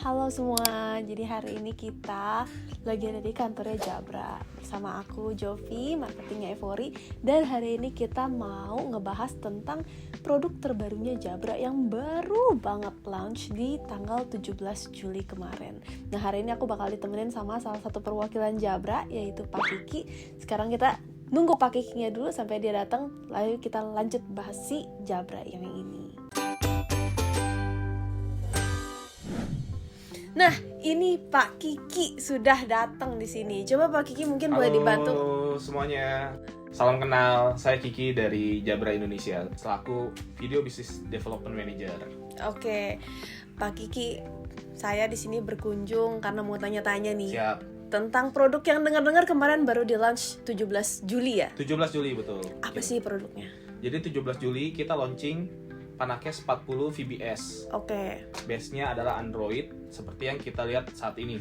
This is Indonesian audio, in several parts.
Halo semua, jadi hari ini kita lagi ada di kantornya Jabra bersama aku Jovi, marketingnya Evori. Dan hari ini kita mau ngebahas tentang produk terbarunya Jabra yang baru banget launch di tanggal 17 Juli kemarin. Nah hari ini aku bakal ditemenin sama salah satu perwakilan Jabra, yaitu Pak Kiki. Sekarang kita nunggu Pak Kikinya dulu sampai dia datang, lalu kita lanjut bahas si Jabra yang ini. Nah, ini Pak Kiki sudah datang di sini. Coba Pak Kiki mungkin boleh dibantu. Halo semuanya, salam kenal. Saya Kiki dari Jabra Indonesia, selaku Video Business Development Manager. Oke, Pak Kiki, saya di sini berkunjung karena mau tanya-tanya nih. Siap. Tentang produk yang dengar-dengar kemarin baru di launch 17 Juli ya? 17 Juli betul. Apa sih produknya? Jadi 17 Juli kita launching Panakes 40 VBS. Oke. Base-nya adalah Android, seperti yang kita lihat saat ini.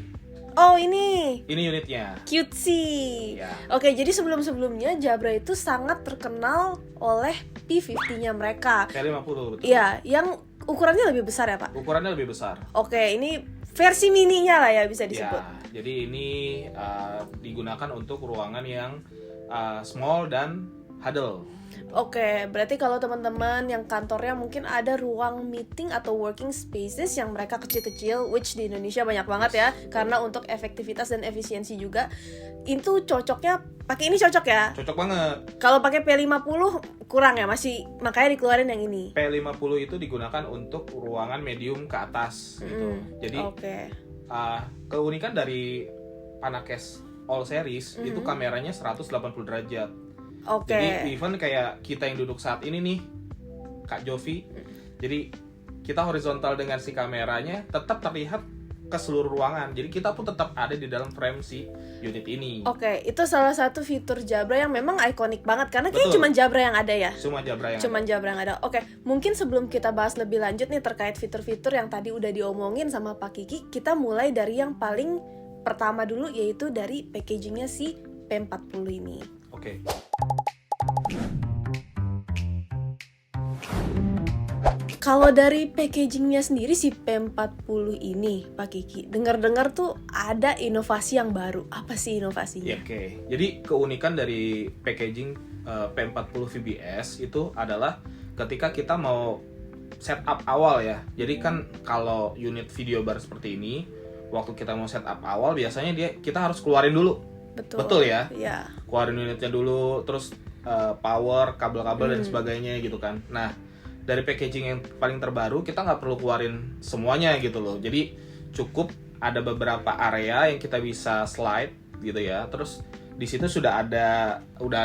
Oh ini Unitnya. cutesy. Ya. Oke, jadi sebelum-sebelumnya Jabra itu sangat terkenal oleh P50-nya mereka. P50 betul. Iya, yang ukurannya lebih besar ya Pak? Ukurannya lebih besar. Oke, ini versi mininya lah ya bisa disebut. Ya, jadi ini digunakan untuk ruangan yang small dan huddle. Oke, berarti kalau teman-teman yang kantornya mungkin ada ruang meeting atau working spaces yang mereka kecil-kecil, which di Indonesia banyak banget ya, karena untuk efektivitas dan efisiensi juga, itu cocoknya pakai ini cocok ya. Cocok banget. Kalau pakai P50 kurang ya, masih makanya dikeluarin yang ini. P50 itu digunakan untuk ruangan medium ke atas gitu. Jadi keunikan dari Panakes All Series itu kameranya 180 derajat. Oke. Jadi even kayak kita yang duduk saat ini nih, Kak Jovi, jadi kita horizontal dengan si kameranya tetap terlihat ke seluruh ruangan. Jadi kita pun tetap ada di dalam frame si unit ini. Oke, itu salah satu fitur Jabra yang memang ikonik banget karena kayaknya cuma Jabra yang ada ya. Cuma Jabra yang ada. Oke, mungkin sebelum kita bahas lebih lanjut nih terkait fitur-fitur yang tadi udah diomongin sama Pak Kiki, kita mulai dari yang paling pertama dulu, yaitu dari packagingnya si P40 ini. Oke. Kalau dari packagingnya sendiri si P40 ini, Pak Kiki, dengar-dengar tuh ada inovasi yang baru. Apa sih inovasinya? Oke. Jadi keunikan dari packaging P40 VBS itu adalah ketika kita mau setup awal ya. Jadi kan kalau unit video bar seperti ini, waktu kita mau setup awal biasanya kita harus keluarin dulu. Betul ya? Iya. Keluarin unitnya dulu, terus power, kabel-kabel dan sebagainya gitu kan. Nah, dari packaging yang paling terbaru kita nggak perlu keluarin semuanya gitu loh. Jadi cukup ada beberapa area yang kita bisa slide gitu ya. Terus di situ udah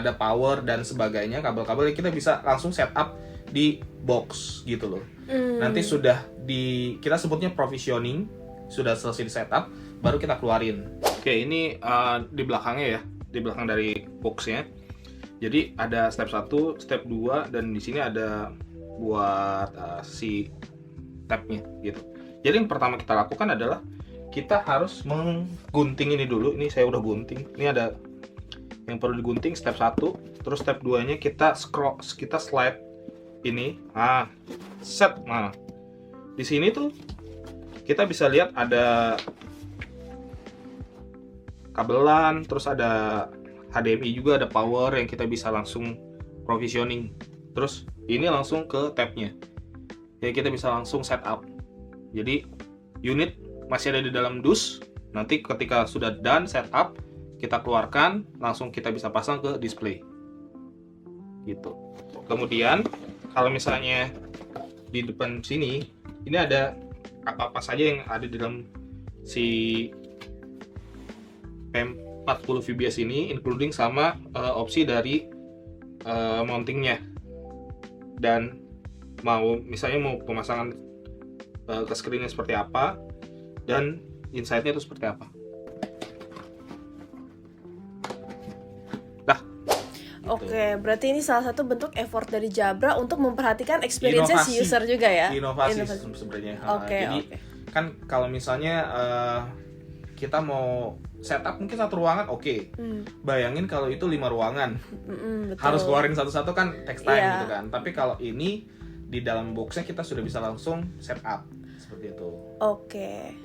ada power dan sebagainya, kabel-kabel yang kita bisa langsung setup di box gitu loh. Nanti kita sebutnya provisioning, sudah selesai di setup, baru kita keluarin. Oke, ini di belakangnya ya, di belakang dari boxnya. Jadi ada step 1, step 2, dan di sini ada buat si tabnya gitu. Jadi yang pertama kita lakukan adalah kita harus menggunting ini dulu. Ini saya udah gunting. Ini ada yang perlu digunting, step 1. Terus step 2-nya kita slide ini. Nah, set. Nah, di sini tuh kita bisa lihat ada kabelan, terus ada HDMI juga, ada power yang kita bisa langsung provisioning. Terus ini langsung ke tabnya, ya kita bisa langsung setup. Jadi unit masih ada di dalam dus. Nanti ketika sudah done setup, kita keluarkan, langsung kita bisa pasang ke display. Gitu. Kemudian kalau misalnya di depan sini, ini ada apa-apa saja yang ada di dalam si P40 VBS ini, including sama opsi dari mountingnya. Dan misalnya mau pemasangan ke screen-nya seperti apa, dan inside-nya itu seperti apa. Oke, berarti ini salah satu bentuk effort dari Jabra untuk memperhatikan experience si user juga ya. Inovasi. Sebenarnya. Jadi kan kalau misalnya kita mau setup mungkin satu ruangan, bayangin kalau itu 5 ruangan, harus keluarin satu-satu kan text time gitu kan. Tapi kalau ini di dalam boxnya kita sudah bisa langsung setup seperti itu. Oke.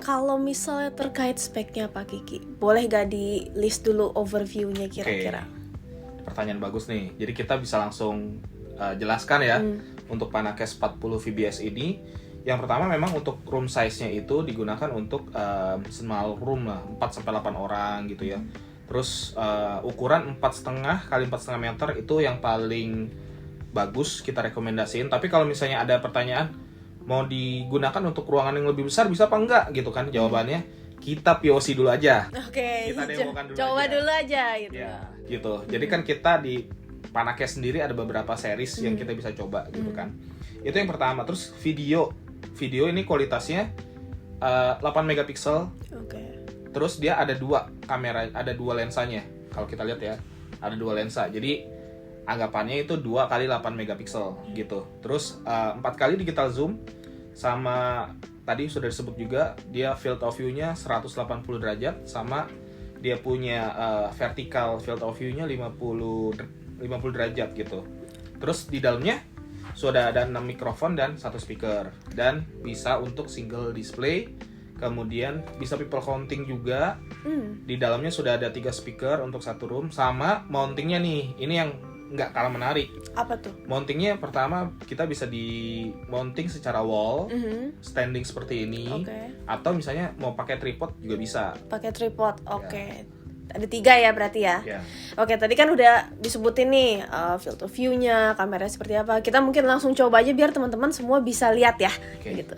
Kalau misalnya terkait speknya Pak Kiki, boleh gak di list dulu overview-nya kira-kira? Pertanyaan bagus nih. Jadi kita bisa langsung jelaskan ya untuk Panakes 40 VBS ini. Yang pertama memang untuk room size-nya itu digunakan untuk small room lah, 4-8 orang gitu ya. Terus ukuran 4,5 kali 4,5 meter itu yang paling bagus kita rekomendasiin. Tapi kalau misalnya ada pertanyaan mau digunakan untuk ruangan yang lebih besar bisa apa enggak gitu kan, jawabannya kita POC dulu aja. Oke, Kita demokan dulu coba aja. dulu aja gitu. Ya, gitu. Jadi kan kita di Panakes sendiri ada beberapa series yang kita bisa coba gitu kan. Itu yang pertama. Terus video ini kualitasnya 8 megapiksel. Oke. Terus dia ada dua kamera, ada dua lensanya. Kalau kita lihat ya, ada dua lensa. Jadi anggapannya itu 2 kali 8 megapiksel gitu. Terus 4 kali digital zoom, sama tadi sudah disebut juga dia field of view-nya 180 derajat, sama dia punya vertical field of view-nya 50 derajat gitu. Terus di dalamnya sudah ada 6 mikrofon dan 1 speaker, dan bisa untuk single display. Kemudian bisa people counting juga. Di dalamnya sudah ada 3 speaker untuk satu room, sama mountingnya nih. Ini yang nggak kalah menarik. Apa tuh? Mountingnya pertama kita bisa di mounting secara wall, standing seperti ini. Oke. Atau misalnya mau pakai tripod juga bisa. Pakai tripod. Oke. Ada 3 ya berarti ya. Ya. Oke, tadi kan udah disebutin nih field of view-nya, kameranya seperti apa. Kita mungkin langsung coba aja biar teman-teman semua bisa lihat ya. Oke. Gitu.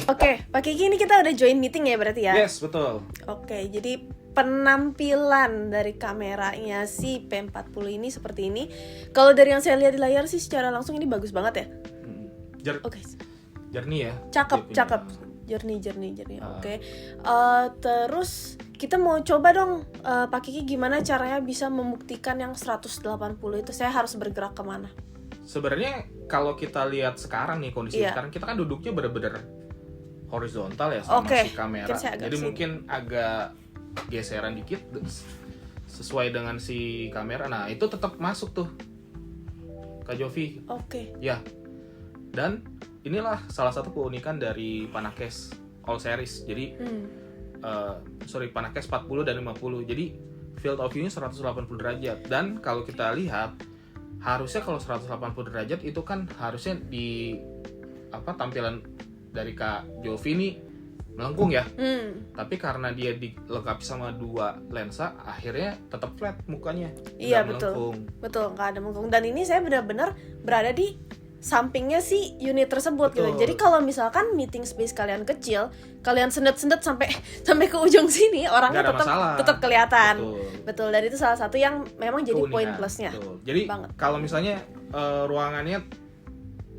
Oke, Pak Kiki ini kita udah join meeting ya berarti ya? Yes, betul. Oke, jadi penampilan dari kameranya si P40 ini seperti ini. Kalau dari yang saya lihat di layar sih secara langsung ini bagus banget ya. Oke, Jernih ya. cakep, dia punya. cakep. Jernih. Oke. Terus kita mau coba dong, Pak Kiki gimana caranya bisa membuktikan yang 180 itu saya harus bergerak kemana? Sebenarnya kalau kita lihat sekarang nih kondisi Iya. sekarang, kita kan duduknya bener-bener horizontal ya sama Oke, si kamera. mungkin saya agak Jadi sini. mungkin agak geseran dikit sesuai dengan si kamera. Nah, itu tetap masuk tuh, Kak Jovi. Oke. Ya. Dan inilah salah satu keunikan dari Panakes All Series. Jadi Panakes 40 dan 50. Jadi field of view-nya 180 derajat. Dan kalau kita lihat, harusnya kalau 180 derajat itu kan harusnya di tampilan dari Kak Jovi ini melengkung ya. Tapi karena dia dilengkapi sama 2 lensa, akhirnya tetap flat mukanya. Iya, nggak betul. melengkung. Betul, nggak ada melengkung. Dan ini saya benar-benar berada di sampingnya si unit tersebut gitu. Betul. Jadi kalau misalkan meeting space kalian kecil, kalian sendet-sendet sampai ke ujung sini, orangnya Nggak ada masalah. tetap kelihatan. Betul. Dan itu salah satu yang memang jadi Keunikan, poin plusnya. betul. Jadi Banget. kalau misalnya ruangannya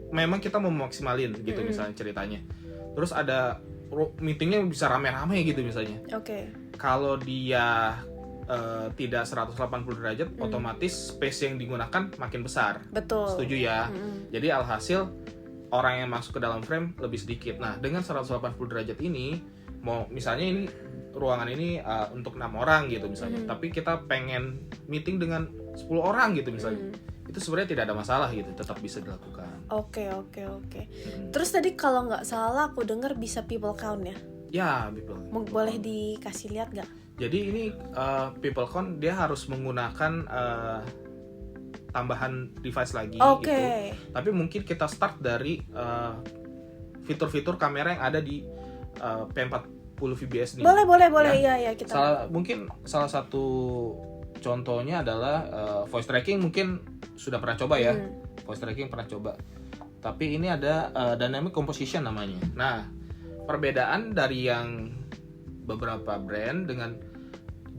memang kita mau maksimalin gitu misalnya ceritanya. Terus ada meetingnya bisa rame-rame gitu misalnya. Oke. Kalau dia tidak 180 derajat, otomatis space yang digunakan makin besar. Betul. Setuju ya. Jadi alhasil orang yang masuk ke dalam frame lebih sedikit. Nah, dengan 180 derajat ini, mau misalnya ini ruangan ini untuk 6 orang gitu misalnya, tapi kita pengen meeting dengan 10 orang gitu misalnya. Itu sebenarnya tidak ada masalah gitu, tetap bisa dilakukan. Oke. Terus tadi kalau nggak salah aku dengar bisa people count ya. Ya, people. Boleh dikasih lihat nggak? Jadi ini people count dia harus menggunakan tambahan device lagi Oke. gitu. Tapi mungkin kita start dari fitur-fitur kamera yang ada di P40 VBS nih. Boleh. Ya. Iya, kita. Mungkin salah satu contohnya adalah voice tracking, mungkin sudah pernah coba ya. Voice tracking pernah coba. Tapi ini ada dynamic composition namanya. Nah, perbedaan dari yang beberapa brand dengan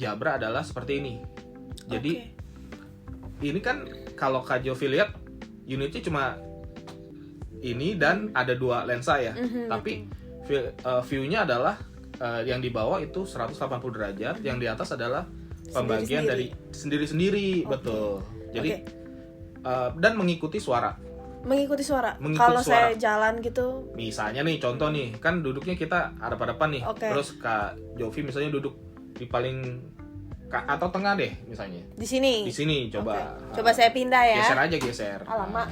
Jabra adalah seperti ini. Jadi ini kan kalau Kak Jovi lihat unitnya cuma ini dan ada 2 lensa ya. Tapi view-nya adalah yang di bawah itu 180 derajat, yang di atas adalah pembagian dari sendiri-sendiri, betul. Jadi dan mengikuti suara. Mengikuti suara. Mengikuti Kalau suara. saya jalan gitu. Misalnya nih contoh nih, kan duduknya kita hadap-hadapan nih. Oke. Terus Kak Jovi misalnya duduk di paling atau tengah deh misalnya. Di sini. Di sini coba. Oke. Coba saya pindah ya. Geser aja geser. Alamak.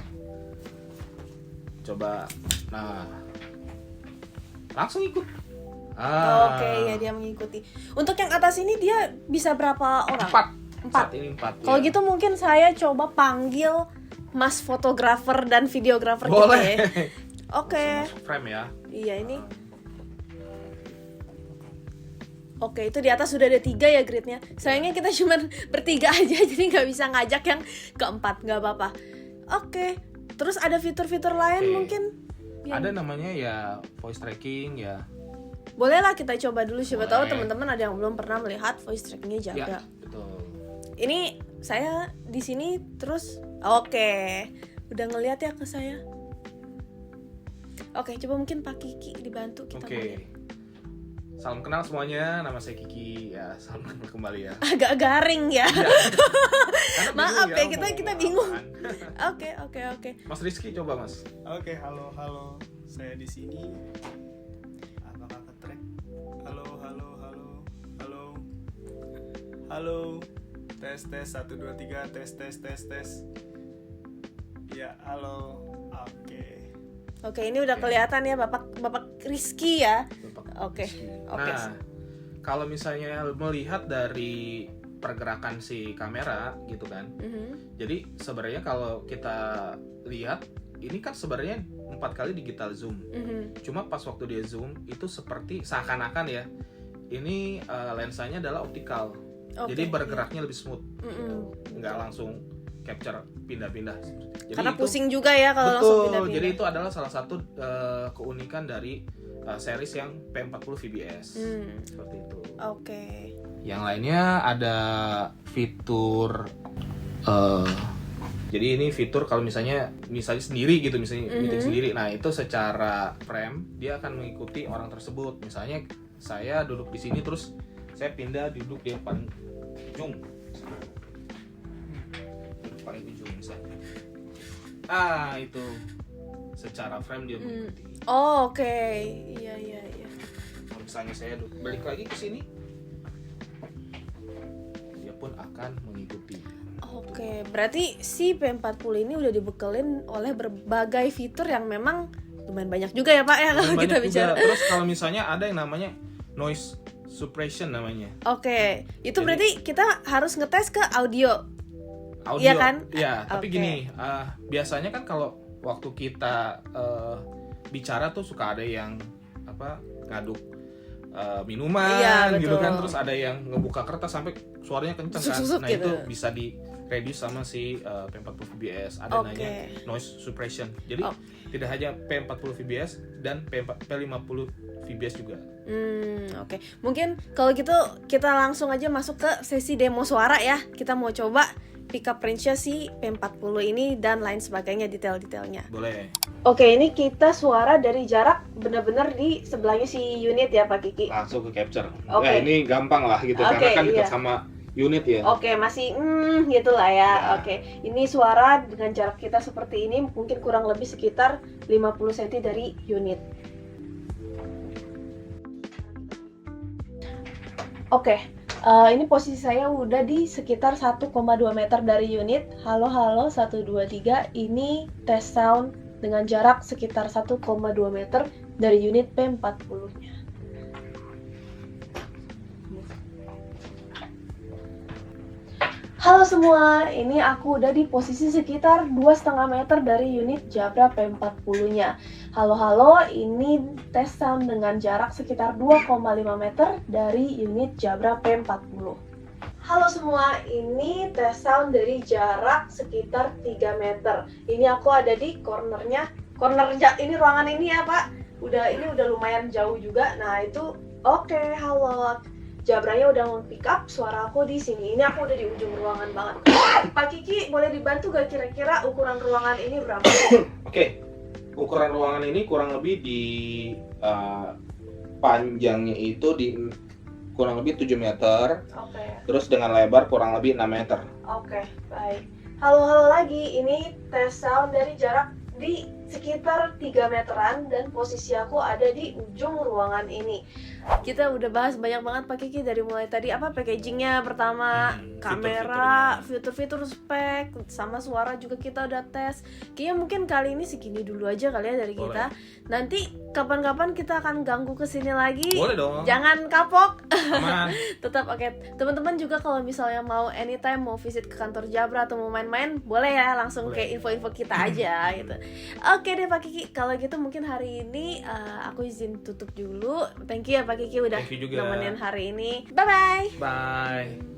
Coba. Nah. Langsung ikut. Oke, ya dia mengikuti. Untuk yang atas ini dia bisa berapa orang? 4. Saat ini 4. Kalau gitu mungkin saya coba panggil Mas fotografer dan videografer kita boleh. ya. Oke. Masuk frame ya. Iya ini. Oke, itu di atas sudah ada 3 ya gridnya. Sayangnya kita cuma bertiga aja, jadi nggak bisa ngajak yang keempat, nggak apa-apa. Oke. Terus ada fitur-fitur lain Oke. mungkin? Ada namanya ya voice tracking ya. Boleh lah kita coba dulu, siapa tahu Boleh. teman-teman ada yang belum pernah melihat voice trackingnya Jabra. Ya, betul. Ini saya di sini terus. Oke. Udah ngeliat ya ke saya. Oke, coba mungkin Pak Kiki dibantu kita Oke. ngeliat. Salam kenal semuanya, nama saya Kiki ya. Salam kenal kembali ya. Agak garing ya. Karena Maaf bingung ya, mau kita ngomong bingung. apaan. Oke. Mas Rizky coba Mas. Oke, halo. Saya di sini. Apakah ke track? Halo. Halo. Tes 1 2 3 tes. Ya, halo. Oke, ini udah kelihatan ya Bapak Rizky ya. Bapak Oke. Rizky. Oke. Nah, kalau misalnya melihat dari pergerakan si kamera gitu kan. Mhm. Jadi sebenarnya kalau kita lihat ini kan sebenarnya 4 kali digital zoom. Mhm. Cuma pas waktu dia zoom itu seperti seakan-akan ya. Ini lensanya adalah optikal. Oke, Jadi bergeraknya lebih smooth. Mhm. Nggak langsung capture pindah-pindah. Jadi Karena itu- pusing juga ya kalau langsung betul. pindah-pindah. Jadi itu adalah salah satu keunikan dari series yang P40 VBS. Seperti itu. Oke. Yang lainnya ada fitur jadi ini fitur kalau misalnya sendiri gitu, misalnya meeting sendiri. Nah, itu secara frame dia akan mengikuti orang tersebut. Misalnya saya duduk di sini terus saya pindah duduk di paling ujung. Paling ujung misalnya. Itu secara frame dia mengikuti. Oh, oke. Iya. Kalau misalnya saya balik lagi ke sini, dia pun akan mengikuti. Oke, berarti si P40 ini udah dibekelin oleh berbagai fitur yang memang lumayan banyak juga ya Pak ya kalau Banyak kita juga. bicara. Terus kalau misalnya ada yang namanya noise suppression namanya. Oke, itu Jadi- berarti kita harus ngetes ke audio. Audio. Iya kan? Iya, tapi Oke. gini, biasanya kan kalau waktu kita bicara tuh suka ada yang ngaduk minuman Iya, gitu betul. kan, terus ada yang ngebuka kertas sampai suaranya kenceng kan. Susuk-susuk Nah, gitu. itu bisa di reduce sama si P40 VBS. Ada Oke. namanya noise suppression. Jadi Oh. tidak hanya P40 VBS dan P50 VBS juga. Oke. Mungkin kalau gitu kita langsung aja masuk ke sesi demo suara ya. Kita mau coba pick up range-nya si P40 ini dan lain sebagainya, detail-detailnya. Boleh. Oke, ini kita suara dari jarak benar-benar di sebelahnya si unit ya Pak Kiki. Langsung ke capture. Oke. Ini gampang lah gitu Oke, karena kan dekat iya. sama unit ya. Oke, masih gitulah ya. Ya. Oke, ini suara dengan jarak kita seperti ini mungkin kurang lebih sekitar 50 cm dari unit. Oke, ini posisi saya udah di sekitar 1,2 meter dari unit. Halo 1 2 3. Ini tes sound dengan jarak sekitar 1,2 meter dari unit P40-nya. Halo semua, ini aku udah di posisi sekitar 2,5 meter dari unit Jabra P40-nya. Halo, ini tes sound dengan jarak sekitar 2,5 meter dari unit Jabra P40. Halo semua, ini tes sound dari jarak sekitar 3 meter. Ini aku ada di ini ruangan ini ya Pak. Ini udah lumayan jauh juga. Nah itu, oke, halo. Jabranya udah nge-pick up suara aku di sini. Ini aku udah di ujung ruangan banget. Pak Kiki, boleh dibantu gak kira-kira ukuran ruangan ini berapa? Oke. Ukuran ruangan ini kurang lebih di panjangnya itu di kurang lebih 7 meter. Oke. Terus dengan lebar kurang lebih 6 meter. Oke, baik. Halo lagi. Ini tes sound dari jarak di sekitar 3 meteran dan posisi aku ada di ujung ruangan ini. Kita udah bahas banyak banget Pak Kiki, dari mulai tadi apa packagingnya pertama, kamera, fitur-fitur spek, sama suara juga kita udah tes. Kayaknya mungkin kali ini segini dulu aja kali ya dari Boleh. kita. Nanti kapan-kapan kita akan ganggu kesini lagi. Boleh dong. Jangan kapok. Aman. Tetap oke. Teman-teman juga kalau misalnya mau anytime mau visit ke kantor Jabra atau mau main-main, boleh ya langsung Boleh. ke info-info kita aja gitu. Oke deh Pak Kiki, kalau gitu mungkin hari ini aku izin tutup dulu. Thank you ya Pak Kiki udah Thank you juga. nemenin hari ini. Bye bye. Bye.